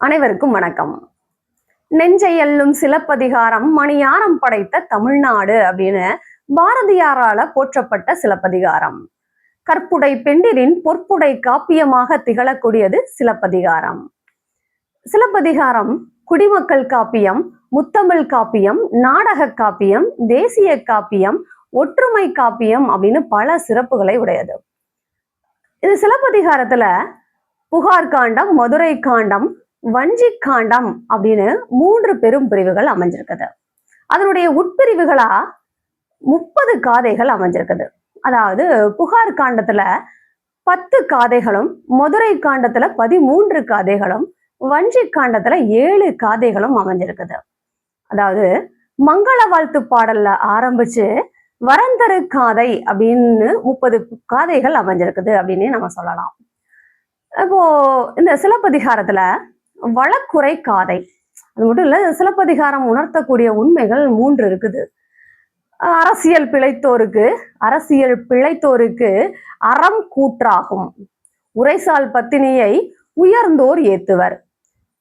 அனைவருக்கும் வணக்கம். நெஞ்சை அள்ளும் சிலப்பதிகாரம் மணியாரம் படைத்த தமிழ்நாடு அப்படின்னு பாரதியாரால போற்றப்பட்ட சிலப்பதிகாரம். கற்புடை பெண்டிரின் பொற்புடை காப்பியமாக திகழக்கூடியது சிலப்பதிகாரம். சிலப்பதிகாரம் குடிமக்கள் காப்பியம், முத்தமிழ் காப்பியம், நாடக காப்பியம், தேசிய காப்பியம், ஒற்றுமை காப்பியம் அப்படின்னு பல சிறப்புகளை உடையது. இது சிலப்பதிகாரத்துல புகார் காண்டம், மதுரை காண்டம், வஞ்சி காண்டம் அப்படின்னு 3 பெரும் பிரிவுகள் அமைஞ்சிருக்குது. அதனுடைய உட்பிரிவுகளா 30 காதைகள் அமைஞ்சிருக்குது. அதாவது புகார் காண்டத்துல 10 காதைகளும், மதுரை காண்டத்துல 13 காதைகளும், வஞ்சி காண்டத்துல 7 காதைகளும் அமைஞ்சிருக்குது. அதாவது மங்கள வாழ்த்து பாடல்ல ஆரம்பிச்சு வரந்தரு காதை அப்படின்னு 30 காதைகள் அமைஞ்சிருக்குது அப்படின்னு நம்ம சொல்லலாம். இப்போ இந்த சிலப்பதிகாரத்துல வழக்குரை காதை, அது மட்டும் இல்ல, சிலப்பதிகாரம் உணர்த்தக்கூடிய உண்மைகள் 3 இருக்குது. அரசியல் பிழைத்தோருக்கு அறம் கூற்றாகும், உரைசால் பத்தினியை உயர்ந்தோர் ஏத்துவர்,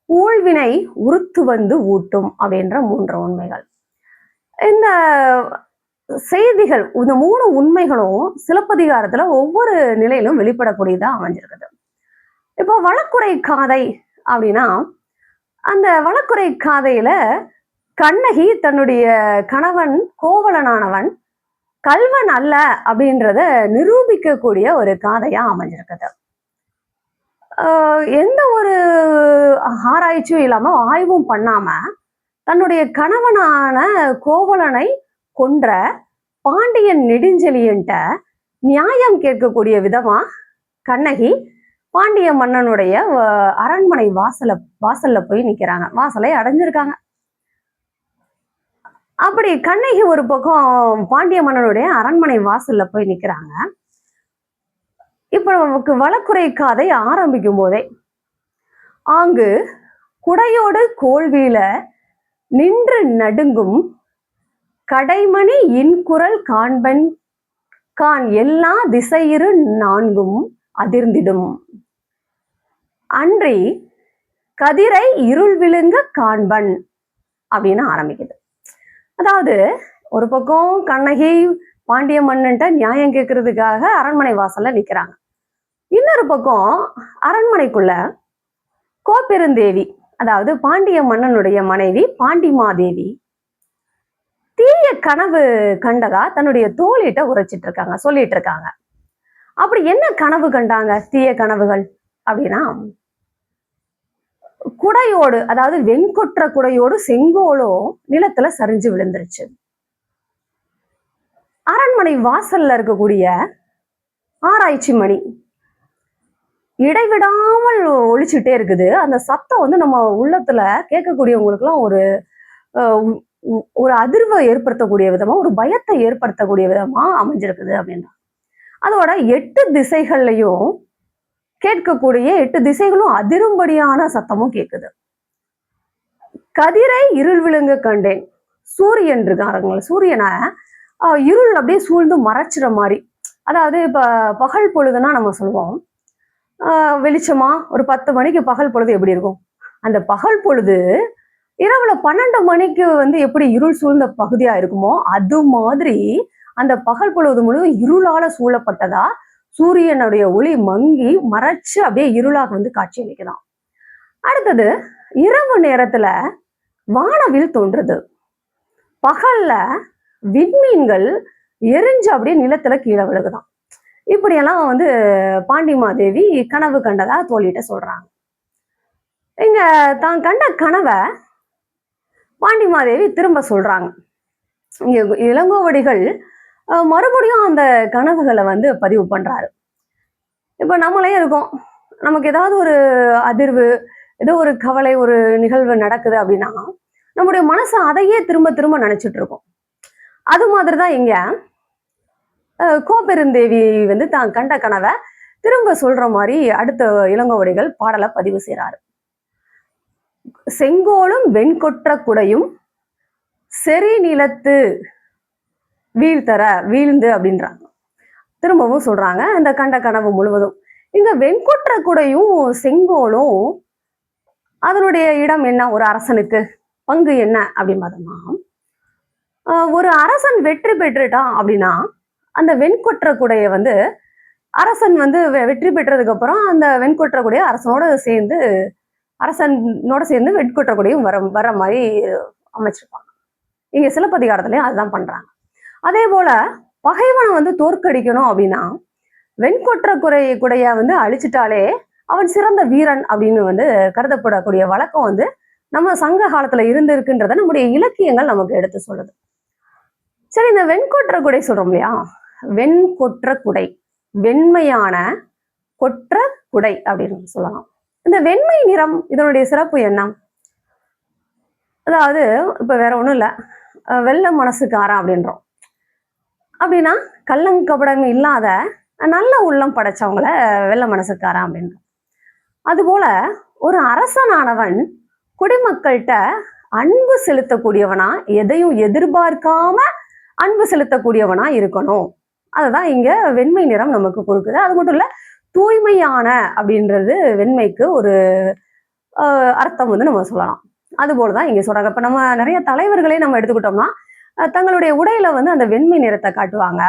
ஊழ்வினை உறுத்து வந்து ஊட்டும் அப்படின்ற 3 உண்மைகள். இந்த செய்திகள், இந்த 3 உண்மைகளும் சிலப்பதிகாரத்துல ஒவ்வொரு நிலையிலும் வெளிப்படக்கூடியதா அமைஞ்சிருக்குது. இப்போ வழக்குரை காதை அப்படின்னா, அந்த வழக்குரை காதையில கண்ணகி தன்னுடைய கணவன் கோவலனானவன் கல்வன் அல்ல அப்படின்றத நிரூபிக்கக்கூடிய ஒரு காதையா அமைஞ்சிருக்குது. எந்த ஒரு ஆராய்ச்சியும் இல்லாம, ஆய்வும் பண்ணாம தன்னுடைய கணவனான கோவலனை கொன்ற பாண்டியன் நெடுஞ்செழியன்ட்ட நியாயம் கேட்கக்கூடிய விதமா கண்ணகி பாண்டிய மன்னனுடைய அரண்மனை வாசல்ல போய் நிக்கிறாங்க. வாசலை அடைஞ்சிருக்காங்க. அப்படி கண்ணகி ஒரு பக்கம் பாண்டிய மன்னனுடைய அரண்மனை வாசல்ல போய் நிக்கிறாங்க. இப்ப நமக்கு வழக்குரை காதை ஆரம்பிக்கும் போதே, ஆங்கு குடையோடு கோள்வியில நின்று நடுங்கும் கடைமணி இன்குரல் காண்பன் கான் எல்லா திசையிரு 4ம் அதிர்ந்திடும், அன்றி கதிரை இருள் விழுங்க காண்பன் அப்படின்னு ஆரம்பிக்குது. அதாவது ஒரு பக்கம் கண்ணகி பாண்டிய மன்னன்ட்ட நியாயம் கேட்கறதுக்காக அரண்மனை வாசல்ல நிக்கிறாங்க. இன்னொரு பக்கம் அரண்மனைக்குள்ள கோப்பெருந்தேவி, அதாவது பாண்டிய மன்னனுடைய மனைவி பாண்டிமாதேவி, தீய கனவு கண்டதா தன்னுடைய தோழிட்ட உரைச்சிட்டு சொல்லிட்டு இருக்காங்க. அப்படி என்ன கனவு கண்டாங்க? தீய கனவுகள் அப்படின்னா, குடையோடு, அதாவது வெண்கொற்ற குடையோடு செங்கோலோ நிலத்துல சரிஞ்சு விழுந்துருச்சு. அரண்மனை வாசல்ல இருக்கக்கூடிய ஆராய்ச்சி மணி இடைவிடாமல் ஒழிச்சுட்டே இருக்குது. அந்த சத்தம் நம்ம உள்ளத்துல கேட்கக்கூடியவங்களுக்கு எல்லாம் ஒரு அதிர்வை ஏற்படுத்தக்கூடிய விதமா, ஒரு பயத்தை ஏற்படுத்தக்கூடிய விதமா அமைஞ்சிருக்குது அப்படின்னா, அதோட 8 திசைகள்லையும் கேட்கக்கூடிய 8 திசைகளும் அதிரும்படியான சத்தமும் கேட்குது. கதிரை இருள் விழுங்க கண்டேன். சூரியன் இருக்காருங்க, சூரியனை இருள் அப்படியே சூழ்ந்து மறைச்சிற மாதிரி. அதாவது இப்ப பகல் பொழுதுனா நம்ம சொல்லுவோம், வெளிச்சமா ஒரு 10 மணிக்கு பகல் பொழுது எப்படி இருக்கும், அந்த பகல் பொழுது இரவுல 12 மணிக்கு எப்படி இருள் சூழ்ந்த பகுதியா இருக்குமோ, அது மாதிரி அந்த பகல் பொழுது முழுவதும் இருளால சூழப்பட்டதா சூரியனுடைய ஒளி மங்கி மறைச்சு அப்படியே இருளாக காட்சி அளிக்குதாம். அடுத்தது இரவு நேரத்துல வானவில் தோன்றுது. பகல்ல விண்மீன்கள் எரிஞ்சு அப்படியே நிலத்துல கீழே விழுகுதாம். இப்படியெல்லாம் பாண்டிமாதேவி கனவு கண்டதா தோழிட்ட சொல்றாங்க. இங்க தான் கண்ட கனவை பாண்டிமாதேவி திரும்ப சொல்றாங்க. இங்க இளங்கோவடிகள் மறுபடியும் அந்த கனவுகளை பதிவு பண்றாரு. இப்ப நம்மளே இருக்கோம், நமக்கு ஏதாவது ஒரு அதிர்வு, ஏதோ ஒரு கவலை, ஒரு நிகழ்வு நடக்குது அப்படின்னா நம்முடைய மனசு அதையே திரும்ப திரும்ப நினைச்சிட்டு இருக்கோம். அது மாதிரிதான் இங்க கோப்பெருந்தேவி தான் கண்ட கனவை திரும்ப சொல்ற மாதிரி அடுத்த இளங்கோவடிகள் பாடலை பதிவு செய்யறாரு. செங்கோலும் வெண்கொற்ற குடையும் செறி நிலத்து வீழ்ந்து அப்படின்றாங்க. திரும்பவும் சொல்றாங்க இந்த கண்ட கனவு முழுவதும். இங்க வெண்கொற்ற குடையும் செங்கோலும் அதனுடைய இடம் என்ன, ஒரு அரசனுக்கு பங்கு என்ன அப்படின்னு பார்த்தோம்னா, ஒரு அரசன் வெற்றி பெற்றுட்டான் அப்படின்னா அந்த வெண்கொற்ற குடையை வந்து அரசன் வந்து வெற்றி பெற்றதுக்கு அப்புறம் அந்த வெண்கொற்ற குடையை அரசனோட சேர்ந்து வெண்கொற்ற குடையும் வர மாதிரி அமைச்சிருப்பாங்க. இங்க சிலப்பதிகாரத்திலயும் அதுதான் பண்றாங்க. அதே போல பகைவனை வந்து தோற்கடிக்கணும் அப்படின்னா வெண்கொற்ற குடைய வந்து அழிச்சிட்டாலே அவன் சிறந்த வீரன் அப்படின்னு வந்து கருதப்படக்கூடிய வழக்கம் வந்து நம்ம சங்க காலத்துல இருந்திருக்குன்றத நம்முடைய இலக்கியங்கள் நமக்கு எடுத்து சொல்லுது. சரி, இந்த வெண்கொற்ற குடை சொல்றோம் இல்லையா, வெண்கொற்ற குடை, வெண்மையான கொற்ற குடை அப்படின்னு சொல்லலாம். இந்த வெண்மை நிறம் இதனுடைய சிறப்பு என்ன? அதாவது இப்ப வேற ஒண்ணும் இல்ல, வெள்ள மனசுக்காரன் அப்படின்றோம். அப்படின்னா கள்ளங்கபடம் இல்லாத நல்ல உள்ளம் படைச்சவங்கள வெள்ள மனசுக்காரன் அப்படின்றோம். அதுபோல ஒரு அரசனானவன் குடிமக்கள்கிட்ட அன்பு செலுத்தக்கூடியவனா, எதையும் எதிர்பார்க்காம அன்பு செலுத்தக்கூடியவனா இருக்கணும். அதுதான் இங்க வெண்மை நிறம் நமக்கு கொடுக்குது. அது மட்டும் இல்ல, தூய்மையான அப்படின்றது வெண்மைக்கு ஒரு அர்த்தம் வந்து நம்ம சொல்லலாம். அது போலதான் இங்க சொல்றாங்க. இப்ப நம்ம நிறைய தலைவர்களே நம்ம எடுத்துக்கிட்டோம்னா தங்களுடைய உடையில வந்து அந்த வெண்மை நிறத்தை காட்டுவாங்க.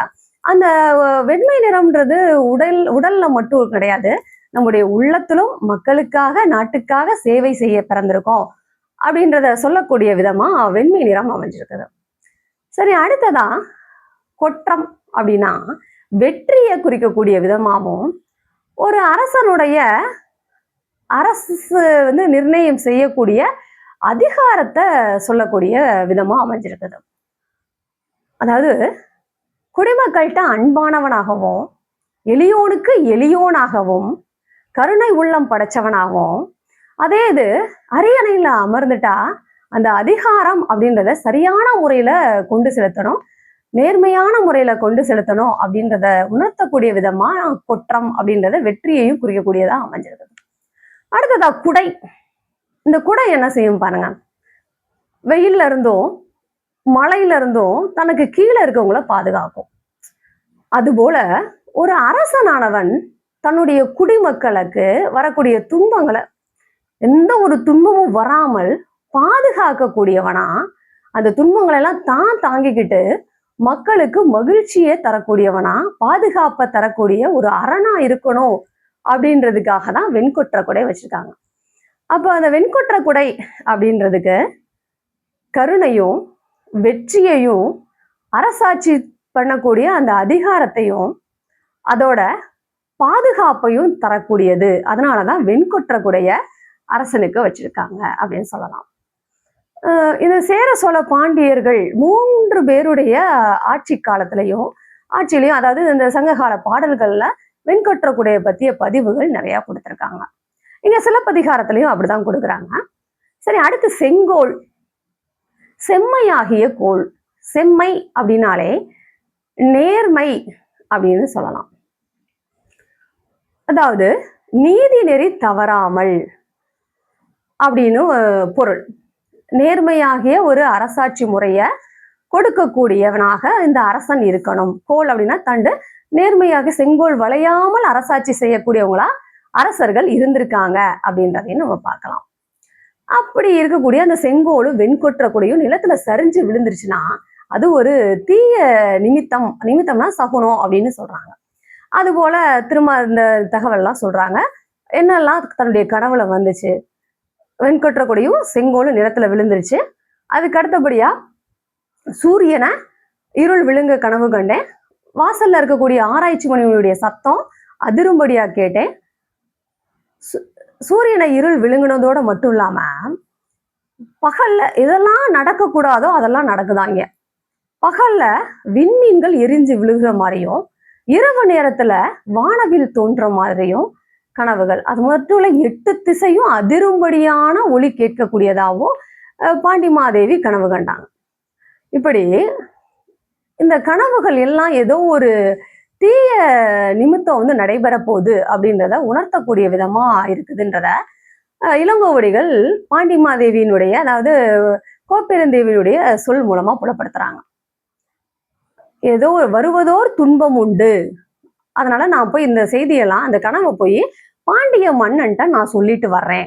அந்த வெண்மை நிறம்ன்றது உடல்ல மட்டும் கிடையாது, நம்முடைய உள்ளத்திலும் மக்களுக்காக நாட்டுக்காக சேவை செய்ய பிறந்திருக்கோம் அப்படின்றத சொல்லக்கூடிய விதமா வெண்மை நிறம் அமைஞ்சிருக்குது. சரி, அடுத்ததா கொற்றம் அப்படின்னா வெற்றியை குறிக்கக்கூடிய விதமாகவும் ஒரு அரசனுடைய அரசு வந்து நிர்ணயம் செய்யக்கூடிய அதிகாரத்தை சொல்லக்கூடிய விதமா அமைஞ்சிருக்குது. அதாவது குடிமக்கள்கிட்ட அன்பானவனாகவும் எளியோனுக்கு எளியோனாகவும் கருணை உள்ளம் படைச்சவனாகவும், அதே இது அரியணையில அமர்ந்துட்டா அந்த அதிகாரம் அப்படின்றத சரியான முறையில கொண்டு செலுத்தணும், நேர்மையான முறையில கொண்டு செலுத்தணும் அப்படின்றத உணர்த்தக்கூடிய விதமா கொற்றம் அப்படின்றத வெற்றியையும் குறிக்கக்கூடியதா அமைஞ்சிருக்குது. அடுத்ததா குடை. இந்த குடை என்ன செய்யும் பாருங்க, வெயில்ல இருந்தும் மழையில இருந்தும் தனக்கு கீழே இருக்கவங்கள பாதுகாக்கும். அதுபோல ஒரு அரசனானவன் தன்னுடைய குடிமக்களுக்கு வரக்கூடிய துன்பங்களை எந்த ஒரு துன்பமும் வராமல் பாதுகாக்கக்கூடியவனா, அந்த துன்பங்களை எல்லாம் தான் தாங்கிக்கிட்டு மக்களுக்கு மகிழ்ச்சியை தரக்கூடியவனா, பாதுகாப்பை தரக்கூடிய ஒரு அரணா இருக்கணும் அப்படின்றதுக்காக தான் வெண்கொற்ற குடை வச்சிருக்காங்க. அப்ப அந்த வெண்கொற்ற குடை அப்படின்றதுக்கு கருணையும் வெற்றியையும் அரசாட்சி பண்ணக்கூடிய அந்த அதிகாரத்தையும் அதோட பாதுகாப்பையும் தரக்கூடியது. அதனாலதான் வெண்கொற்ற குடைய அரசனுக்கு வச்சிருக்காங்க அப்படின்னு சொல்லலாம். இந்த சேர சோழ பாண்டியர்கள் 3 பேருடைய ஆட்சியிலையும் அதாவது இந்த சங்ககால பாடல்கள்ல வெண்கொற்ற குடைய பத்திய பதிவுகள் நிறைய கொடுத்திருக்காங்க. இங்க சிலப்பதிகாரத்திலையும் அப்படிதான் கொடுக்குறாங்க. சரி, அடுத்து செங்கோல், செம்மையாகிய கோல். செம்மை அப்படின்னாலே நேர்மை அப்படின்னு சொல்லலாம். அதாவது நீதி நெறி தவறாமல் அப்படின்னு பொருள். நேர்மையாகிய ஒரு அரசாட்சி முறைய கொடுக்கக்கூடியவனாக இந்த அரசன் இருக்கணும். கோல் அப்படின்னா தண்டு. நேர்மையாக செங்கோல் வளையாமல் அரசாட்சி செய்யக்கூடியவங்களா அரசர்கள் இருந்திருக்காங்க அப்படின்றதையும் நம்ம பார்க்கலாம். அப்படி இருக்கக்கூடிய அந்த செங்கோலும் வெண்கொற்ற கூடையும் நிலத்துல சரிஞ்சு விழுந்துருச்சுன்னா அது ஒரு தீய நிமித்தம்னா சகுனம் அப்படின்னு சொல்றாங்க. அது போல திரும்ப இந்த தகவல்லாம் சொல்றாங்க. என்னெல்லாம் தன்னுடைய கனவுல வந்துச்சு, வெண்கொற்ற கொடியும் செங்கோலும் நிலத்துல விழுந்துருச்சு, அதுக்கு அடுத்தபடியா சூரியனை இருள் விழுங்க கனவு கண்டேன், வாசல்ல இருக்கக்கூடிய ஆராய்ச்சி மணிகளுடைய சத்தம் அதிரும்படியா கேட்டேன், சூரியனை இருள் விழுங்கினதோட மட்டும் இல்லாம பகல்ல இதெல்லாம் நடக்கக்கூடாதோ அதெல்லாம் நடக்குதாங்க. பகல்ல விண்மீன்கள் எரிஞ்சு விழுகிற மாதிரியும் இரவு நேரத்துல வானவில் தோன்ற மாதிரியும் கனவுகள். அது மட்டும் இல்ல 8 திசையும் அதிரும்படியான ஒளி கேட்கக்கூடியதாகவும் பாண்டிமாதேவி கனவு கண்டாங்க. இப்படி இந்த கனவுகள் எல்லாம் ஏதோ ஒரு தீய நிமித்தம் வந்து நடைபெற போகுது அப்படின்றத உணர்த்தக்கூடிய விதமா இருக்குதுன்றத இளங்கோவடிகள் பாண்டிமாதேவியினுடைய அதாவது கோப்பெருந்தேவியினுடைய சொல் மூலமா புலப்படுத்துறாங்க. ஏதோ வருவதோர் துன்பம் உண்டு, அதனால நான் போய் இந்த செய்தியெல்லாம் அந்த கனவை போய் பாண்டிய மன்னன்ட்ட நான் சொல்லிட்டு வர்றேன்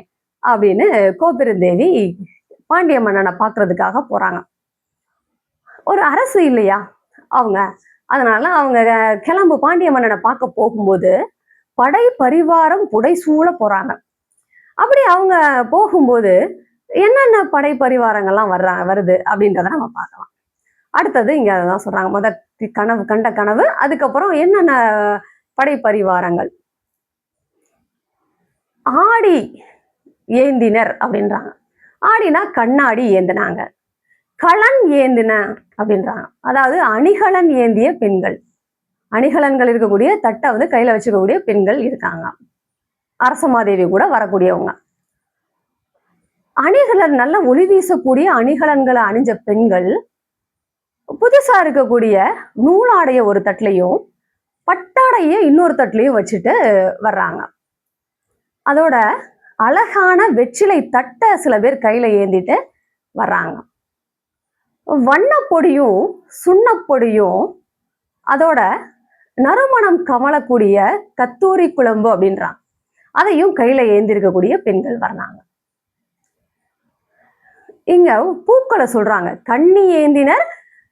அப்படின்னு கோப்பெருந்தேவி பாண்டிய மன்னனை பார்க்கறதுக்காக போறாங்க. ஒரு அரசு இல்லையா அவங்க, அதனால அவங்க கிளம்பு பாண்டிய மன்னனை பார்க்க போகும்போது படை பரிவாரம் புடைசூழ போறாங்க. அப்படி அவங்க போகும்போது என்னென்ன படை பரிவாரங்கள்லாம் வருது அப்படின்றத நம்ம பார்க்கலாம். அடுத்தது இங்க அதான் சொல்றாங்க, கனவு கண்ட கனவு, அதுக்கப்புறம் என்னென்ன படை பரிவாரங்கள். ஆடி ஏந்தினர் அப்படின்றாங்க. ஆடினா கண்ணாடி ஏந்தினாங்க. களன் ஏந்தின அப்படின்றாங்க, அதாவது அணிகலன் ஏந்திய பெண்கள். அணிகலன்கள் இருக்கக்கூடிய தட்டை வந்து கையில வச்சுக்கக்கூடிய பெண்கள் இருக்காங்க. அரசமாதேவி கூட வரக்கூடியவங்க. அணிகலன் நல்ல ஒளி வீசக்கூடிய அணிகலன்களை அணிஞ்ச பெண்கள் புதுசா இருக்கக்கூடிய நூலாடைய ஒரு தட்டுலையும் பட்டாடைய இன்னொரு தட்டுலையும் வச்சுட்டு வர்றாங்க. அதோட அழகான வெற்றிலை தட்டை சில பேர் கையில ஏந்திட்டு வர்றாங்க. வண்ணப்பொடியும் சுண்ணப்பொடியும் அதோட நறுமணம் கமலக்கூடிய கத்தூரி குழம்பு அப்படின்றாங்க, அதையும் கையில ஏந்திருக்கக்கூடிய பெண்கள் வர்றாங்க. இங்க பூக்களை சொல்றாங்க, கண்ணி ஏந்தினர்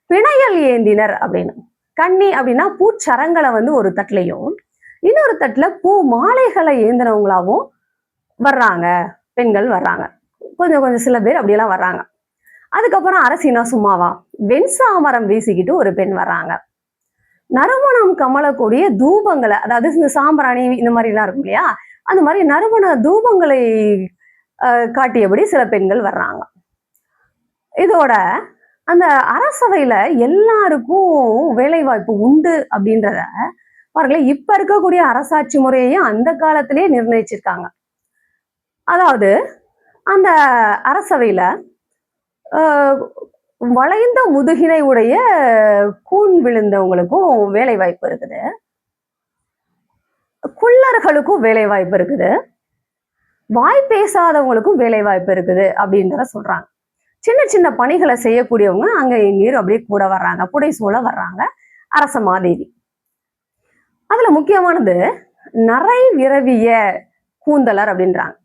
பிணையல் ஏந்தினர் அப்படின்னு. கண்ணி அப்படின்னா பூச்சரங்களை வந்து ஒரு தட்டுலையும் இன்னொரு தட்டுல பூ மாலைகளை ஏந்தினவங்களாவும் வர்றாங்க, பெண்கள் வர்றாங்க. கொஞ்சம் சில பேர் அப்படியெல்லாம் வர்றாங்க. அதுக்கப்புறம் அரசினா சும்மாவா, வெண்சாமரம் வீசிக்கிட்டு ஒரு பெண் வர்றாங்க. நறுமணம் கமலக்கூடிய தூபங்களை, அதாவது இந்த சாம்பிராணி இந்த மாதிரி எல்லாம் இருக்கும் இல்லையா, அந்த மாதிரி நறுமண தூபங்களை காட்டியபடி சில பெண்கள் வர்றாங்க. இதோட அந்த அரசவையில எல்லாருக்கும் வேலை வாய்ப்பு உண்டு அப்படின்றத பாருங்களேன், இப்ப இருக்கக்கூடிய அரசாட்சி முறையையும் அந்த காலத்திலேயே நிர்ணயிச்சிருக்காங்க. அதாவது அந்த அரசவையில வளைந்த முதுகினை உடைய கூன் விழுந்தவங்களுக்கும் வேலை வாய்ப்பு இருக்குது, குள்ளர்களுக்கும் வேலை வாய்ப்பு இருக்குது, வாய் பேசாதவங்களுக்கும் வேலை வாய்ப்பு இருக்குது அப்படின்றத சொல்றாங்க. சின்ன சின்ன பணிகளை செய்யக்கூடியவங்க அங்க இங்கேயும் அப்படியே கூட வர்றாங்க, புடைசூழ வர்றாங்க அரச மாதேவி. அதுல முக்கியமானது நரை விரவிய கூந்தலர் அப்படின்றாங்க.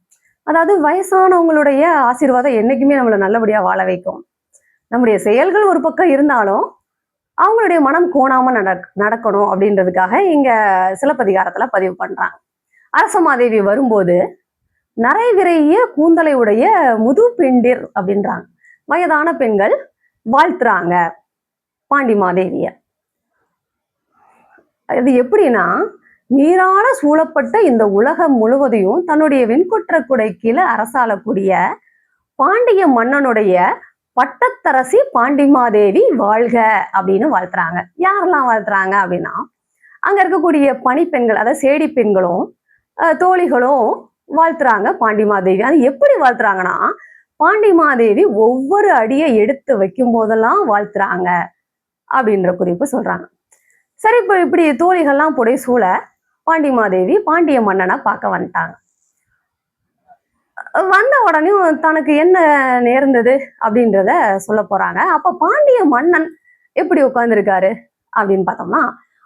அதாவது வயசானவங்களுடைய ஆசீர்வாதம் என்னைக்குமே நம்மளை நல்லபடியா வாழ வைக்கும். நம்முடைய செயல்கள் ஒரு பக்கம் இருந்தாலும் அவங்களுடைய மனம் கோணாம நடக்கணும் அப்படின்றதுக்காக இங்க சிலப்பதிகாரத்துல பதிவு பண்றாங்க. அரசமாதேவி வரும்போது நரை விரைய கூந்தலை உடைய முது பெண்டிர் அப்படின்றாங்க, வயதான பெண்கள் வாழ்த்துறாங்க பாண்டி மாதேவிய. இது எப்படின்னா, நீரால சூழப்பட்ட இந்த உலகம் முழுவதையும் தன்னுடைய வெண்கொற்ற குடை கீழே அரசாளக்கூடிய பாண்டிய மன்னனுடைய பட்டத்தரசி பாண்டிமாதேவி வாழ்க அப்படின்னு வாழ்த்துறாங்க. யாரெல்லாம் வாழ்த்துறாங்க அப்படின்னா, அங்க இருக்கக்கூடிய பணிப்பெண்கள், அதாவது சேடி பெண்களும் தோழிகளும் வாழ்த்துறாங்க பாண்டிமாதேவி. அது எப்படி வாழ்த்துறாங்கன்னா, பாண்டிமாதேவி ஒவ்வொரு அடியை எடுத்து வைக்கும் போதெல்லாம் வாழ்த்துறாங்க அப்படின்ற குறிப்பு சொல்றாங்க. சரி, இப்போ இப்படி தோழிகள்லாம் புடைசூழ பாண்டிமாதேவி பாண்டிய மன்னனை பார்க்க வந்துட்டாங்க. வந்த உடனே தனக்கு என்ன நேர்ந்தது அப்படின்றத சொல்ல போறாங்க. அப்ப பாண்டிய மன்னன் எப்படி உட்கார்ந்துருக்காரு அப்படின்னு பார்த்தோம்னா,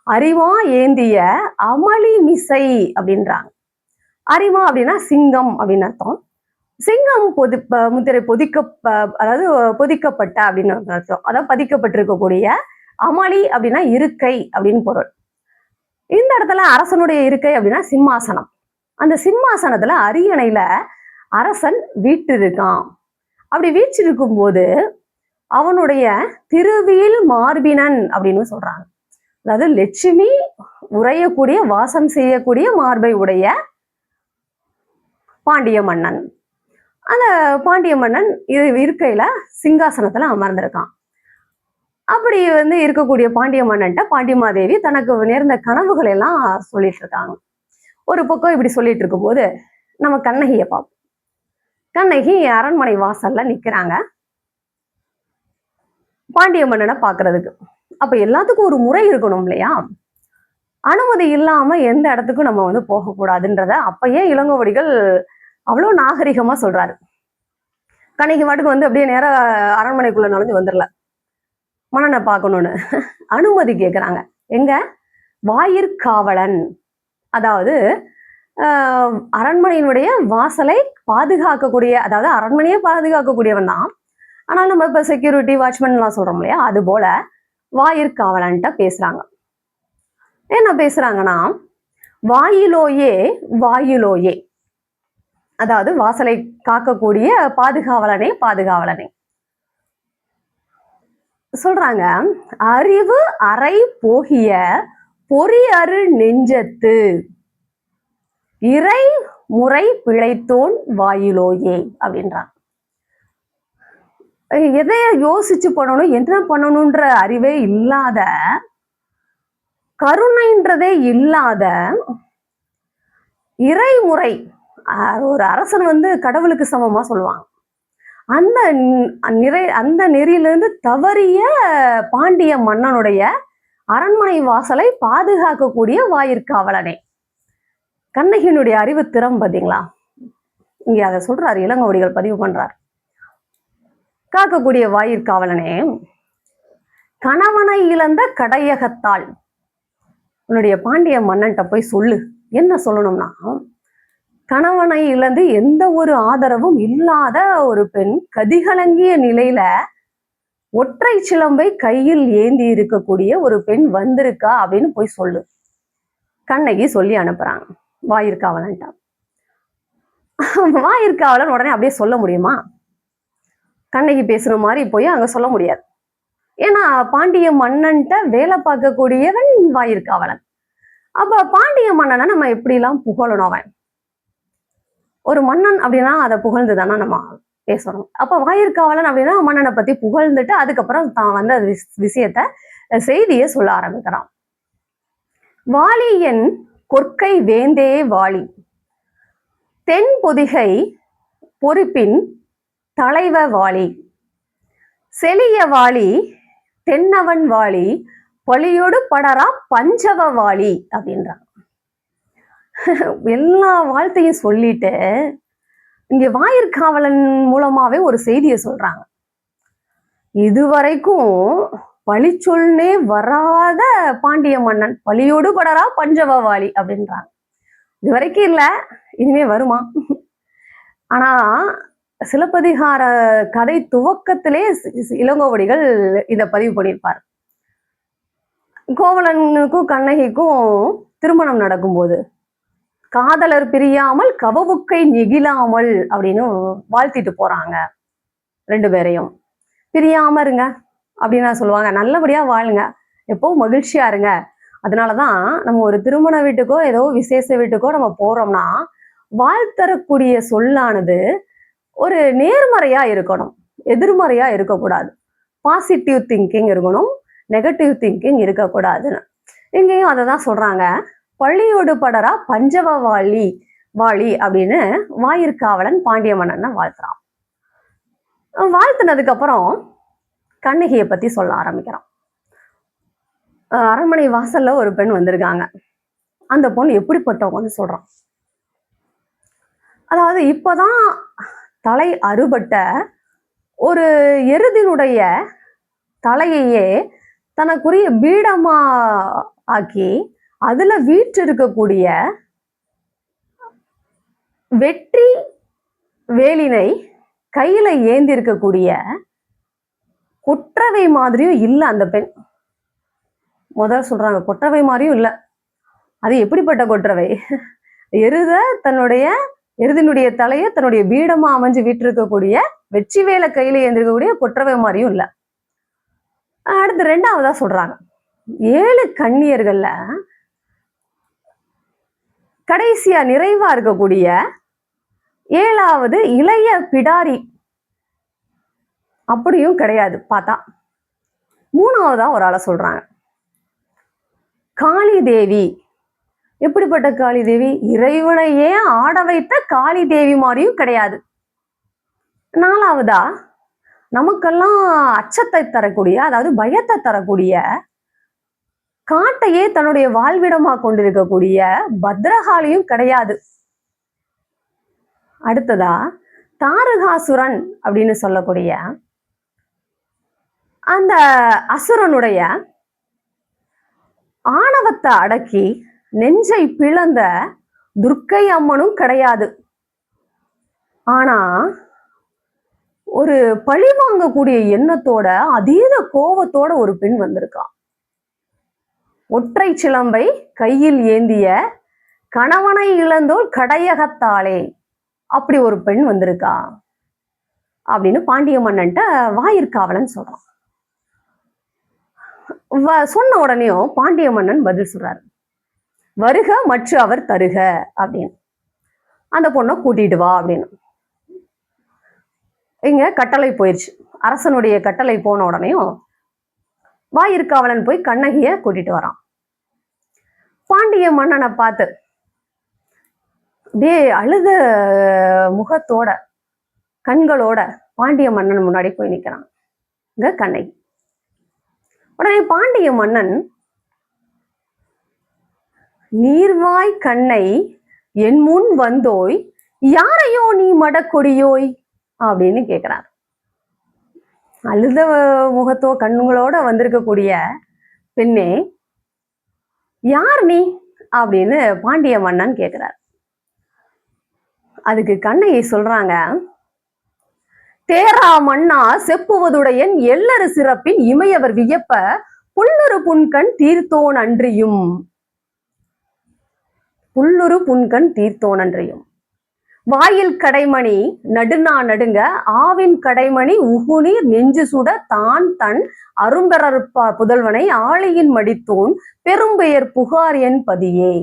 அறிவா ஏந்திய அமளி மிசை அப்படின்றாங்க. அறிவா அப்படின்னா சிங்கம் அப்படின்னு அர்த்தம். சிங்கம் முத்திரை அதாவது பொதிக்கப்பட்ட அப்படின்னு அர்த்தம். அதாவது பதிக்கப்பட்டிருக்கக்கூடிய. அமளி அப்படின்னா இருக்கை அப்படின்னு பொருள். இந்த இடத்துல அரசனுடைய இருக்கை அப்படின்னா சிம்மாசனம். அந்த சிம்மாசனத்துல அரியணையில அரசன் வீற்றிருக்கான். அப்படி வீற்றிருக்கும் போது அவனுடைய திருவீல் மார்பினன் அப்படின்னு சொல்றாங்க. அதாவது லட்சுமி உறையக்கூடிய வாசம் செய்யக்கூடிய மார்பை உடைய பாண்டிய மன்னன். அந்த பாண்டிய மன்னன் இருக்கையில சிங்காசனத்துல அமர்ந்திருக்கான். அப்படி இருக்கக்கூடிய பாண்டிய மன்னன்ட்ட பாண்டிமாதேவி தனக்கு நேர்ந்த கனவுகள் எல்லாம் சொல்லிட்டு இருக்காங்க. ஒரு பக்கம் இப்படி சொல்லிட்டு இருக்கும் போது நம்ம கண்ணகியை பார்ப்போம். கண்ணகி அரண்மனை வாசல்ல நிக்கிறாங்க பாண்டிய மன்னனை பாக்குறதுக்கு. அப்ப எல்லாத்துக்கும் ஒரு முறை இருக்கணும் இல்லையா? அனுமதி இல்லாம எந்த இடத்துக்கும் நம்ம போகக்கூடாதுன்றத அப்பயே இளங்கோவடிகள் அவ்வளவு நாகரிகமா சொல்றாரு. கண்ணகி வாட்டுக்கு அப்படியே நேரம் அரண்மனைக்குள்ள நுழைஞ்சு வந்துடல, மன்னனை பார்க்கணும்னு அனுமதி கேட்குறாங்க. எங்க? வாயிற்காவலன், அதாவது அரண்மனையினுடைய வாசலை பாதுகாக்கக்கூடிய, அதாவது அரண்மனையை பாதுகாக்கக்கூடியவன் தான். ஆனால் நம்ம இப்ப செக்யூரிட்டி வாட்ச்மேன் எல்லாம் சொல்றோம் இல்லையா, அது போல வாயிற்காவலன்ட்ட பேசுறாங்க. என்ன பேசுறாங்கன்னா, வாயிலோயே வாயிலோயே, அதாவது வாசலை காக்கக்கூடிய பாதுகாவலனே பாதுகாவலனே சொல்றாங்க. அறிவு அறை போகிய பொறியறு நெஞ்சத்து இறை முறை பிழைத்தோன் வாயிலோயே அப்படின்றான். எதைய யோசிச்சு பண்ணணும், என்ன பண்ணணும்ன்ற அறிவே இல்லாத, கருணைன்றதே இல்லாத, இறைமுறை, ஒரு அரசன் வந்து கடவுளுக்கு சமமா சொல்லுவாங்க, அந்த அந்த நெறியிலிருந்து தவறிய பாண்டிய மன்னனுடைய அரண்மனை வாசலை பாதுகாக்கக்கூடிய வாயிற்காவலனே. கண்ணகியினுடைய அறிவு திறம் பார்த்தீங்களா, இங்க அதை சொல்றாரு, இளங்கோவடிகள் பதிவு பண்றார். காக்கக்கூடிய வாயிற்காவலனே, கணவனை இழந்த கடையகத்தாள், உன்னுடைய பாண்டிய மன்னன்ட்ட போய் சொல்லு. என்ன சொல்லணும்னா, கணவனை இழந்து எந்த ஒரு ஆதரவும் இல்லாத ஒரு பெண் கதிகலங்கிய நிலையில ஒற்றை சிலம்பை கையில் ஏந்தி இருக்கக்கூடிய ஒரு பெண் வந்திருக்கா அப்படின்னு போய் சொல்லு. கண்ணகி சொல்லி அனுப்புறாங்க வாயிற்காவலன்ட்ட. வாயிற்காவலன் உடனே அப்படியே சொல்ல முடியுமா? கண்ணகி பேசுற மாதிரி போய் அங்க சொல்ல முடியாது. ஏன்னா பாண்டிய மன்னன்ட்ட வேலை பார்க்கக்கூடியவன் வாயிற்காவலன். அப்ப பாண்டிய மன்னனை நம்ம எப்படி எல்லாம் புகழணும்? அவன் ஒரு மன்னன் அப்படின்னா அதை புகழ்ந்து தானே நம்ம பேசணும். அப்ப வாயிற்காவலன் அப்படின்னா மன்னனை பத்தி புகழ்ந்துட்டு அதுக்கப்புறம் தான் வந்து விஷயத்த செய்தியை சொல்ல ஆரம்பிக்கிறான். வாலியன் கொற்கை வேந்தே வாலி, தென் பொதிகை பொறுப்பின் தலைவ வாலி, செலிய வாலி தென்னவன் வாலி, பழியோடு படரா பஞ்சவ வாலி அப்படின்றான். எல்லா வாழ்த்தையும் சொல்லிட்டு இங்க வாயிற்காவலன் மூலமாவே ஒரு செய்தியை சொல்றாங்க. இதுவரைக்கும் பழிச்சொல்னே வராத பாண்டிய மன்னன் பழியோடு படரா பஞ்சவவாளி அப்படின்றாங்க. இதுவரைக்கும் இல்ல, இனிமே வருமா? ஆனா சிலப்பதிகார கதை துவக்கத்திலே இளங்கோவடிகள் இத பதிவு பண்ணியிருப்பார். கோவலனுக்கும் கண்ணகிக்கும் திருமணம் நடக்கும்போது காதலர் பிரியாமல் கவவுக்கை நெகிழாமல் அப்படின்னு வாழ்த்திட்டு போறாங்க. ரெண்டு பேரையும் பிரியாம இருங்க அப்படின்னு சொல்லுவாங்க, நல்லபடியா வாழுங்க, எப்பவும் மகிழ்ச்சியா இருங்க. அதனாலதான் நம்ம ஒரு திருமண வீட்டுக்கோ ஏதோ விசேஷ வீட்டுக்கோ நம்ம போறோம்னா வாழ்த்தரக்கூடிய சொல்லானது ஒரு நேர்மறையா இருக்கணும், எதிர்மறையா இருக்கக்கூடாது. பாசிட்டிவ் திங்கிங் இருக்கணும், நெகட்டிவ் திங்கிங் இருக்கக்கூடாதுன்னு இங்கேயும் அதை தான் சொல்றாங்க. பழியோடு படரா பஞ்சவ வாலி வாலி அப்படின்னு வாயிற்காவலன் பாண்டிய மன்னனை வாழ்த்துறான். வாழ்த்துனதுக்கு அப்புறம் கண்ணகியை பத்தி சொல்ல ஆரம்பிக்கிறான். அரண்மனை வாசல்ல ஒரு பெண் வந்திருக்காங்க, அந்த பொண்ணு எப்படிப்பட்டவங்கன்னு சொல்றான். அதாவது இப்பதான் தலை அறுபட்ட ஒரு எருதினுடைய தலையையே தனக்குரிய பீடமா ஆக்கி அதுல வீற்றிருக்கக்கூடிய வெற்றி வேலினை கையில ஏந்தி இருக்கக்கூடிய கொற்றவை மாதிரியும் இல்லை அந்த பெண். முதல்ல சொல்றாங்க கொற்றவை மாதிரியும் இல்லை. அது எப்படிப்பட்ட கொற்றவை? எருதினுடைய தலையை தன்னுடைய பீடமா அமைஞ்சு வீற்றிருக்கக்கூடிய வெற்றி வேலை கையில ஏந்திருக்கக்கூடிய கொற்றவை மாதிரியும் இல்லை. அடுத்து ரெண்டாவதா சொல்றாங்க, 7 கன்னியர்கள்ல கடைசியா நிறைவா இருக்கக்கூடிய 7வது இளைய பிடாரி அப்படியும் கிடையாது பார்த்தா. 3வதா ஒரு ஆளை சொல்றாங்க, காளி தேவி. எப்படிப்பட்ட காளி தேவி? இறைவனையே ஆட வைத்த காளி தேவி மாதிரியும் கிடையாது. 4வதா நமக்கெல்லாம் அச்சத்தை தரக்கூடிய, அதாவது பயத்தை தரக்கூடிய, காட்டையே தன்னுடைய வாழ்விடமா கொண்டிருக்கக்கூடிய பத்ரகாளியும் கிடையாது. அடுத்ததா தாரகாசுரன் அப்படின்னு சொல்லக்கூடிய அந்த அசுரனுடைய ஆணவத்தை அடக்கி நெஞ்சை பிளந்த துர்க்கை அம்மனும் கிடையாது. ஆனா ஒரு பழி வாங்கக்கூடிய எண்ணத்தோட, அதீத கோபத்தோட ஒரு பெண் வந்திருக்கா. ஒற்றை சிலம்பை கையில் ஏந்திய கணவனை இழந்தோல் கடையகத்தாளே, அப்படி ஒரு பெண் வந்திருக்கா அப்படின்னு பாண்டிய மன்னன்ட்ட வாயிற்காவலன் சொல்றான். சொன்ன உடனேயும் பாண்டிய மன்னன் பதில் சொல்றாரு, வருக மற்ற அவர் தருக அப்படின்னு, அந்த பொண்ணை கூட்டிட்டு வா அப்படின்னு. இங்க கட்டளை போயிடுச்சு. அரசனுடைய கட்டளை போன உடனேயும் வாயிற்காவலன் போய் கண்ணகிய கூட்டிட்டு வரான். பாண்டிய மன்னனை பார்த்து அப்படியே அழுத முகத்தோட கண்களோட பாண்டிய மன்னன் முன்னாடி போய் நிக்கிறான் இங்க கண்ணகி. உடனே பாண்டிய மன்னன், நீர்வாய் கண்ணை என் முன் வந்தோய், யாரையோ நீ மடக்கொடியோய் அப்படின்னு கேட்கிறார். அழுத முகத்தோ கண்களோட வந்திருக்கக்கூடிய பெண்ணே, யார் நீ அப்படின்னு பாண்டிய மன்னன் கேட்கிறார். அதுக்கு கண்ணகி சொல்றாங்க, தேரா மன்னா செப்புவதுடையன் எல்லரு சிறப்பின் இமையவர் வியப்ப புல்லொரு புன்கண் தீர்த்தோன் அன்றியும். புல்லொரு புன்கண் தீர்த்தோன் அன்றியும். வாயில் கடைமணி நடுநா நடுங்க ஆவின் கடைமணி உகுநீர் நெஞ்சு சுட தான் தன் அரும்பெறற் புதல்வனை ஆழியின் மடித்தோன் பெரும்பெயர் புகார் என் பதியே.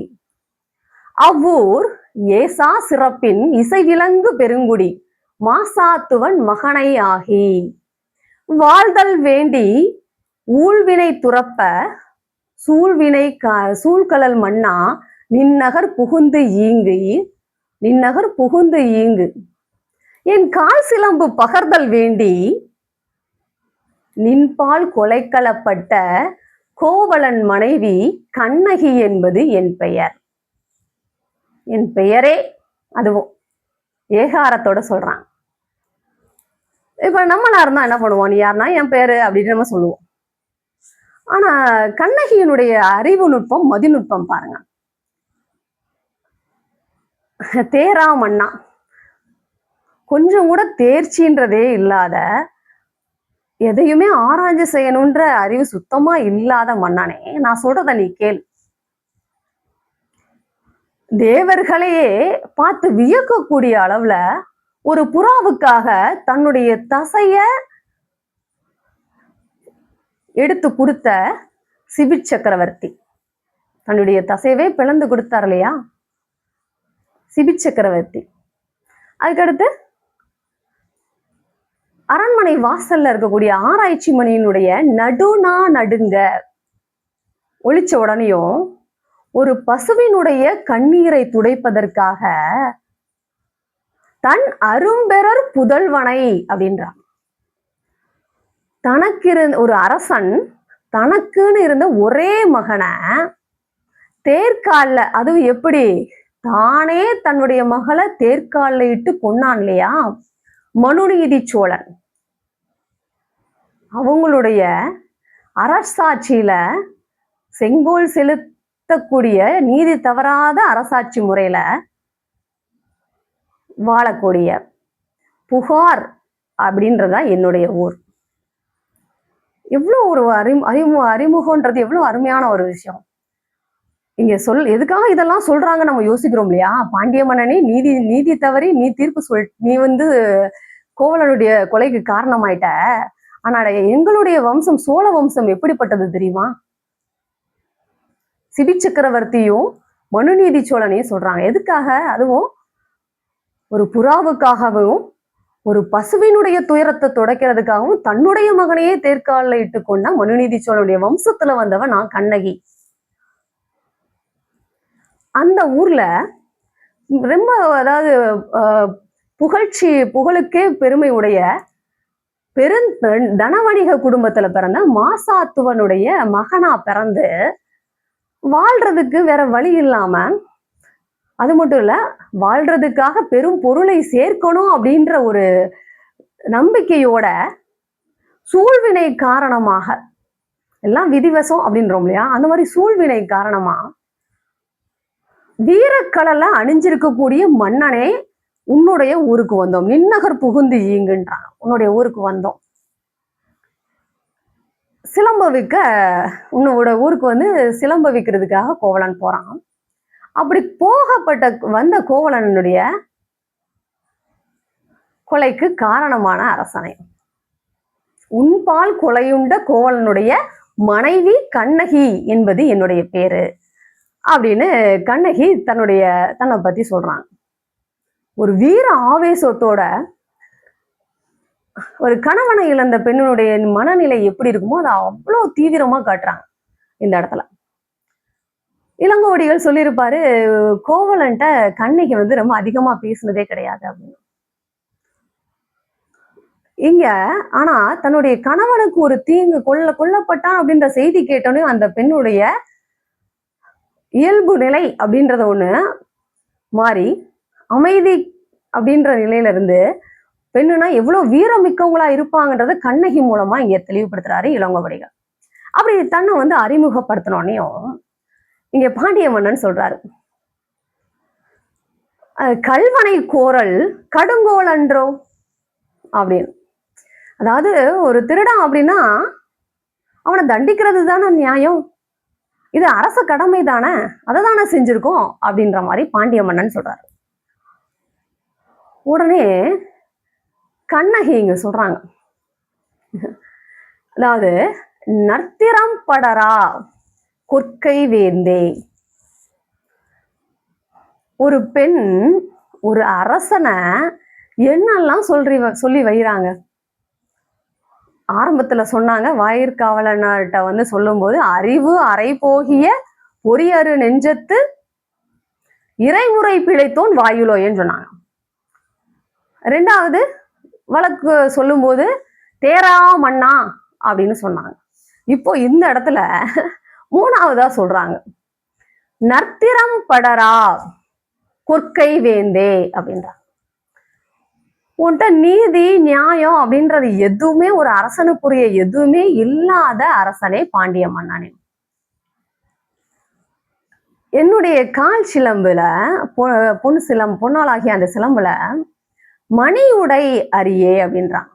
அவ்வூர் ஏசா சிறப்பின் இசைவிலங்கு பெருங்குடி மாசாத்துவன் மகனை ஆகி, வாழ்தல் வேண்டி ஊழ்வினை துறப்ப சூழ்கலல் மன்னா நின்னகர் புகுந்து ஈங்கு என் கால் சிலம்பு பகர்தல் வேண்டி நின்பால் கொலைக்களப்பட்ட கோவலன் மனைவி கண்ணகி என்பது என் பெயர். என் பெயரே அதுவும் ஏகாரத்தோட சொல்றான். இப்ப நம்மளா இருந்தா என்ன பண்ணுவோம், நீ யாருன்னா என் பேரு அப்படின்னு நம்ம சொல்லுவோம். ஆனா கண்ணகியினுடைய அறிவு நுட்பம், மதிநுட்பம் பாருங்க. தேரா மன்னா, கொஞ்சம் கூட தேர்ச்சின்றதே இல்லாத, எதையுமே ஆராய்ச்சி செய்யணும்ன்ற அறிவு சுத்தமா இல்லாத மன்னனே, நான் சொல்றத நீ கேள். தேவர்களையே பார்த்து வியக்கக்கூடிய அளவுல ஒரு புறாவுக்காக தன்னுடைய தசைய எடுத்து கொடுத்த சிபி சக்கரவர்த்தி, தன்னுடைய தசையவே பிளந்து கொடுத்தார் இல்லையா சிபி சக்கரவர்த்தி. அதுக்கடுத்து அரண்மனை வாசல்ல இருக்கக்கூடிய ஆராய்ச்சி மணியினுடைய நடுநா நடுங்க ஒழிச்ச உடனேயும் ஒரு பசுவினுடைய கண்ணீரை துடைப்பதற்காக தன் அரும்பெறர் புதல்வனை அப்படின்றான். தனக்கு இருந்த ஒரு அரசன் தனக்குன்னு இருந்த ஒரே மகனை தேர்கால்ல, அதுவும் எப்படி, தானே தன்னுடைய மகளை தேர்கால்ல இட்டு கொன்னான் இல்லையா மனுநீதி சோழன். அவங்களுடைய அரசாட்சியில செங்கோல் செலுத்தக்கூடிய நீதி தவறாத அரசாட்சி முறையில வாழக்கூடிய புகார் அப்படின்றதா என்னுடைய ஊர். எவ்வளவு ஒரு அறிமுகம்ன்றது எவ்வளவு அருமையான ஒரு விஷயம். இங்க எதுக்காக இதெல்லாம் சொல்றாங்க நம்ம யோசிக்கிறோம் இல்லையா. பாண்டிய மன்னனே நீதி தவறி நீ தீர்ப்பு நீ கோவலனுடைய கொலைக்கு காரணமாயிட்ட. ஆனா எங்களுடைய வம்சம் சோழ வம்சம் எப்படிப்பட்டது தெரியுமா. சிபி சக்கரவர்த்தியும் மனுநீதி சோழனையும் சொல்றாங்க. எதுக்காக, அதுவும் ஒரு புறாவுக்காகவும் ஒரு பசுவினுடைய துயரத்தை துடைக்கிறதுக்காகவும் தன்னுடைய மகனையே தேர்கால இட்டு கொண்ட மனுநீதி சோழனுடைய வம்சத்துல வந்தவன் நான் கண்ணகி. அந்த ஊர்ல ரொம்ப, அதாவது புகழுக்கே பெருமை உடைய தனவணிக குடும்பத்துல பிறந்த மாசாத்துவனுடைய மகனா பிறந்து வாழ்றதுக்கு வேற வழி இல்லாம, அது மட்டும் இல்ல வாழ்றதுக்காக பெரும் பொருளை சேர்க்கணும் அப்படின்ற ஒரு நம்பிக்கையோட சூழ்வினை காரணமாக, எல்லாம் விதிவசம் அப்படின்றோம் இல்லையா, அந்த மாதிரி சூழ்வினை காரணமா வீரக்கடலை அணிஞ்சிருக்கக்கூடிய மன்னனே, உன்னுடைய ஊருக்கு வந்தோம், நின்னகர் புகுந்து ஈங்குன்றான். உன்னுடைய ஊருக்கு வந்தோம், சிலம்பவிக்க உன்னோட ஊருக்கு வந்து சிலம்பவிக்கிறதுக்காக கோவலன் போறான். அப்படி போகப்பட்ட வந்த கோவலனுடைய கொலைக்கு காரணமான அரசனை, உன்பால் கொலையுண்ட கோவலனுடைய மனைவி கண்ணகி என்பது என்னுடைய பேரு அப்படின்னு கண்ணகி தன்னை பத்தி சொல்றாங்க. ஒரு வீர ஆவேசத்தோட ஒரு கணவனை இழந்த பெண்ணுடைய மனநிலை எப்படி இருக்குமோ அதை அவ்வளவு தீவிரமா காட்டுறாங்க இந்த இடத்துல. இளங்கோவடிகள் சொல்லியிருப்பாரு, கோவலன்ட்ட கண்ணகி வந்து ரொம்ப அதிகமா பேசினதே கிடையாது அப்படின்னு. இங்க ஆனா தன்னுடைய கணவனுக்கு ஒரு தீங்கு கொல்லப்பட்டான் அப்படின்ற செய்தி கேட்டோன்னே அந்த பெண்ணுடைய இயல்பு நிலை அப்படின்றத ஒண்ணு மாறி அமைதி அப்படின்ற நிலையில இருந்து பெண்ணுனா எவ்வளவு வீரமிக்கவங்களா இருப்பாங்கன்றத கண்ணகி மூலமா இங்க தெளிவுபடுத்துறாரு இளங்கோவடிகள். அப்படி தன்னை வந்து அறிமுகப்படுத்தினோடனையும் இங்க பாண்டிய மன்னன் சொல்றாரு, கல்வனை கோரல் கடுங்கோலன்றோ அப்படின்னு. அதாவது ஒரு திருடன் அப்படின்னா அவனை தண்டிக்கிறது தானே நியாயம், இது அரச கடமை தானே, அதை தானே செஞ்சிருக்கோம் அப்படின்ற மாதிரி பாண்டிய மன்னன் சொல்றாரு. உடனே கண்ணகி இங்க சொல்றாங்க, அதாவது நர்த்திரம் படரா கொற்கை வேந்தே. ஒரு பெண் ஒரு அரசனை என்னெல்லாம் சொல்லி வைறாங்க. ஆரம்பத்துல சொன்னாங்க, வாயிற்காவலன்கிட்ட வந்து சொல்லும் போது அறிவு அறை போகிய பொறியறு நெஞ்சத்து இறைமுறை பிழைத்தோன் வாயுலோயன்னு சொன்னாங்க. ரெண்டாவது வழக்கு சொல்லும் போது தேரா மன்னா அப்படின்னு சொன்னாங்க. இப்போ இந்த இடத்துல மூணாவதா சொல்றாங்க, நர்த்திரம் படரா கொற்கை வேந்தே அப்படின்றாங்க. உன்கிட்ட நீதி நியாயம் அப்படின்றது எதுவுமே ஒரு அரசனுக்குரிய எதுவுமே இல்லாத அரசனே பாண்டிய மன்னனே. என்னுடைய கால் சிலம்புல பொன்னாளாகிய அந்த சிலம்புல மணி உடை அரியே அப்படின்றாங்க.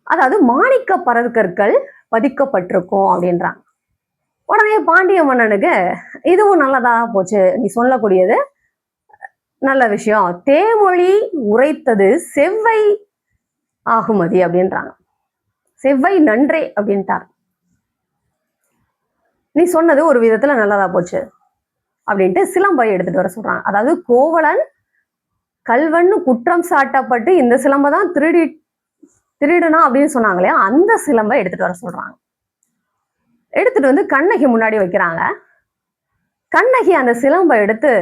அதாவது மாணிக்க பரற்கற்கள் பதிக்கப்பட்டிருக்கும் அப்படின்றாங்க. உடனே பாண்டிய மன்னனுக்கு இதுவும் நல்லதா போச்சு, நீ சொல்லக்கூடியது நல்ல விஷயம், தேமொழி உரைத்தது செவ்வை ஆகுமதி அப்படின்றாங்க. செவ்வை நன்றே அப்படின்ட்டார். நீ சொன்னது ஒரு விதத்துல நல்லதா போச்சு அப்படின்ட்டு சிலம்பை எடுத்துட்டு வர சொல்றாங்க. அதாவது கோவலன் கல்வன் குற்றம் சாட்டப்பட்டு இந்த சிலம்பை தான் திருடுனா அப்படின்னு சொன்னாங்களே, அந்த சிலம்பை எடுத்துட்டு வர சொல்றாங்க. எடுத்துட்டு வந்து கண்ணகி முன்னாடி வைக்கிறாங்க. கண்ணகி அந்த சிலம்பை எடுத்து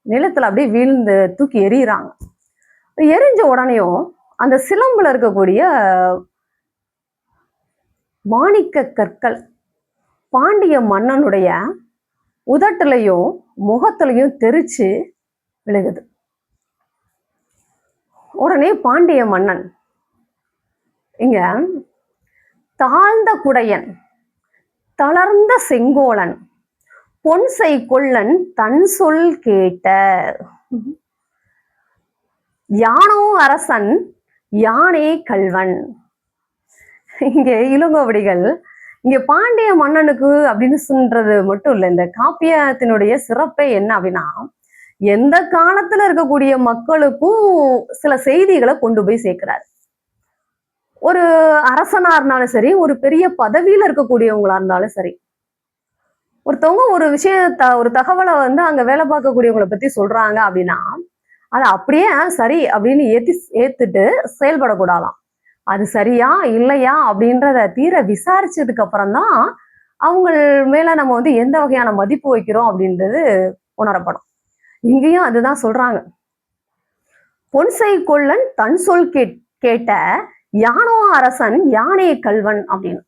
நிலத்துல அப்படியே வீழ்ந்து தூக்கி எறிகிறாங்க. எரிஞ்ச உடனேயும் அந்த சிலம்புல இருக்கக்கூடிய மாணிக்க கற்கள் பாண்டிய மன்னனுடைய உதட்டுலையும் முகத்திலையும் தெரிச்சு விழுகுது. உடனே பாண்டிய மன்னன் இங்க தாழ்ந்த குடையன் தளர்ந்த செங்கோலன் பொன்சை கொள்ளன் தன் சொல் கேட்ட யானோ அரசன் யானே கல்வன். இங்க இளங்கோவடிகள் இங்க பாண்டிய மன்னனுக்கு அப்படின்னு சொல்றது மட்டும் இல்லை, இந்த காப்பியத்தினுடைய சிறப்பே என்ன அப்படின்னா எந்த காலத்துல இருக்கக்கூடிய மக்களுக்கும் சில செய்திகளை கொண்டு போய் சேர்க்கிறார். ஒரு அரசனா இருந்தாலும் சரி, ஒரு பெரிய பதவியில இருக்கக்கூடியவங்களா இருந்தாலும் சரி, ஒருத்தவங்க ஒரு விஷயத்த ஒரு தகவலை வந்து அங்க வேலை பார்க்கக்கூடியவங்களை பத்தி சொல்றாங்க அப்படின்னா அதை அப்படியே சரி அப்படின்னு ஏத்துட்டு செயல்படக்கூடாதாம். அது சரியா இல்லையா அப்படின்றத தீர விசாரிச்சதுக்கு அப்புறம் தான் அவங்க மேல நம்ம வந்து எந்த வகையான மதிப்பு வைக்கிறோம் அப்படின்றது உணரப்படும். இங்கேயும் அதுதான் சொல்றாங்க, பொன்சை கொள்ளன் தன் சொல் கேட்ட யானோ அரசன் யானே கல்வன் அப்படின்னு.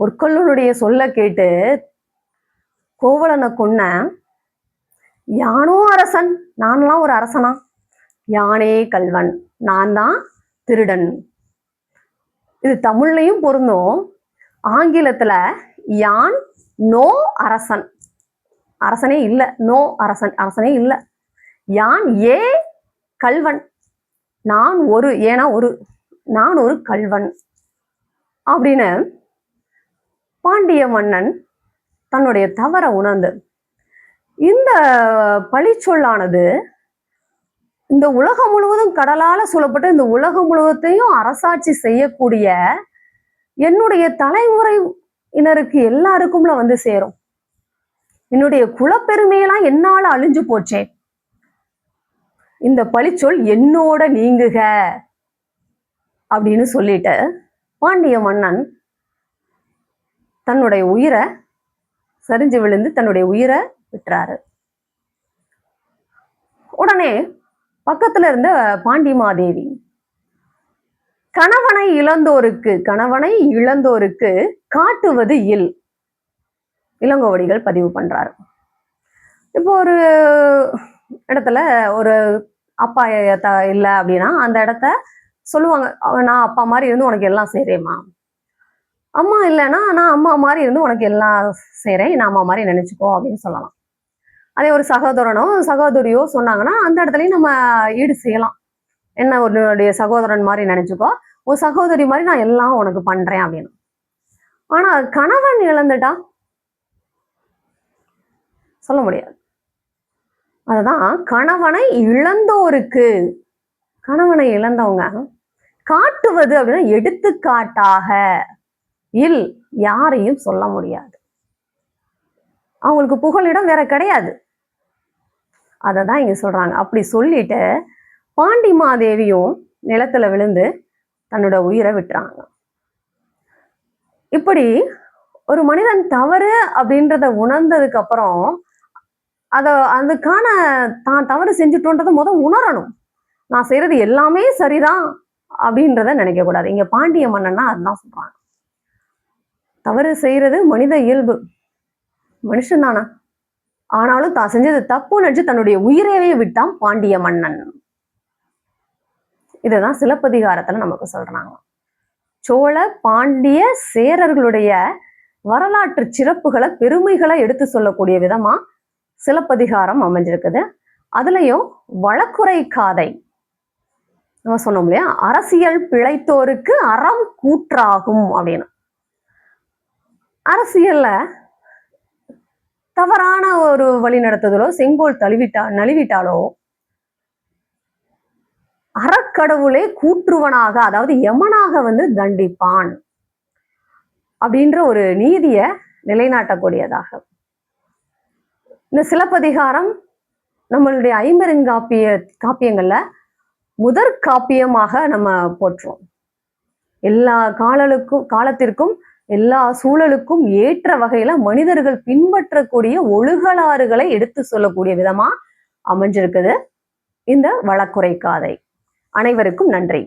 பொற்கொள்ளனுடைய சொல்ல கேட்டு கோவலனை கொன்ன யானோ அரசன், நான்லாம் ஒரு அரசனா, யானே கல்வன், நான் தான் திருடன். இது தமிழ்லையும் பொருந்தும், ஆங்கிலத்துல யான் நோ அரசன் அரசனே இல்லை, நோ அரசனே இல்லை. யான் ஏ கல்வன், நான் ஒரு கல்வன் அப்படின்னு பாண்டிய மன்னன் தன்னுடைய தவற உணர்ந்து, இந்த பழிச்சொல்லானது இந்த உலகம் முழுவதும் கடலால சூழப்பட்ட இந்த உலகம் முழுவதையும் அரசாட்சி செய்யக்கூடிய என்னுடைய தலைமுறையினருக்கு எல்லாருக்கும்ல வந்து சேரும். என்னுடைய குலப்பெருமையெல்லாம் என்னால அழிஞ்சு போச்சே, இந்த பழிச்சொல் என்னோட நீங்குக அப்படின்னு சொல்லிட்டு பாண்டிய மன்னன் தன்னுடைய உயிரை சரிஞ்சு விழுந்து தன்னுடைய உயிரை விட்டுறாரு. உடனே பக்கத்துல இருந்த பாண்டிமாதேவி கணவனை இழந்தோருக்கு காட்டுவது இல், இளங்கோவடிகள் பதிவு பண்றாரு. இப்போ ஒரு இடத்துல ஒரு அப்பா இல்லை அப்படின்னா அந்த இடத்த சொல்லுவாங்க, நான் அப்பா மாதிரி இருந்து உனக்கு எல்லாம் செய்றேம்மா. அம்மா இல்லைன்னா நான் அம்மா மாதிரி இருந்து உனக்கு எல்லாம் செய்றேன், நான் அம்மா மாதிரி நினைச்சுக்கோ அப்படின்னு சொல்லலாம். அதே ஒரு சகோதரனோ சகோதரியோ சொன்னாங்கன்னா அந்த இடத்துலயும் நம்ம ஈடு செய்யலாம். என்ன, உன்னுடைய சகோதரன் மாதிரி நினைச்சுக்கோ, ஒரு சகோதரி மாதிரி நான் எல்லாம் உனக்கு பண்றேன் அப்படின்னு. ஆனா கணவன் இழந்துட்டா சொல்ல முடியாது. அதுதான் கணவனை இழந்தவங்க காட்டுவது அப்படின்னா எடுத்துக்காட்டாக இல், யாரையும் சொல்ல முடியாது. அவங்களுக்கு புகலிடம் வேற கிடையாது. அததான் இங்க சொல்றாங்க. அப்படி சொல்லிட்டு பாண்டிமாதேவியும் நிலத்துல விழுந்து தன்னோட உயிரை விட்டுறாங்க. இப்படி ஒரு மனிதன் தவறு அப்படின்றத உணர்ந்ததுக்கு அப்புறம் அதுக்கான தான் தவறு செஞ்சுட்டோன்றதை உணரணும். நான் செய்யறது எல்லாமே சரிதான் அப்படின்றத நினைக்க கூடாது. இங்க பாண்டிய மன்னன்னா அதுதான் சொல்றாங்க. தவறு செய்யறது மனித இயல்பு, மனுஷன் தானே. ஆனாலும் தான் செஞ்சது தப்பு நினைச்சு தன்னுடைய உயிரையே விட்டான் பாண்டிய மன்னன். இதுதான் சிலப்பதிகாரத்துல நமக்கு சொல்றாங்க. சோழ பாண்டிய சேரர்களுடைய வரலாற்று சிறப்புகளை பெருமைகளை எடுத்து சொல்லக்கூடிய விதமா சிலப்பதிகாரம் அமைஞ்சிருக்குது. அதுலயும் வழக்குரை காதை நம்ம சொன்னோம் இல்லையா, அரசியல் பிழைத்தோருக்கு அறம் கூற்றாகும் அப்படின்னு. அரசியல்ல தவறான ஒரு வழி நடத்துதலோ செங்கோல் நழுவிட்டாலோ அறக்கடவுளே கூற்றுவனாக, அதாவது யமனாக வந்து தண்டிப்பான் அப்படின்ற ஒரு நீதிய நிலைநாட்டக்கூடியதாக இந்த சிலப்பதிகாரம் நம்மளுடைய காப்பியங்கள்ல முதற் காப்பியமாக நம்ம போற்றுவோம். எல்லா காலத்திற்கும் எல்லா சூழலுக்கும் ஏற்ற வகையில மனிதர்கள் பின்பற்றக்கூடிய ஒழுகலாறுகளை எடுத்து சொல்லக்கூடிய விதமா அமைஞ்சிருக்குது இந்த வழக்குரை காதை. அனைவருக்கும் நன்றி.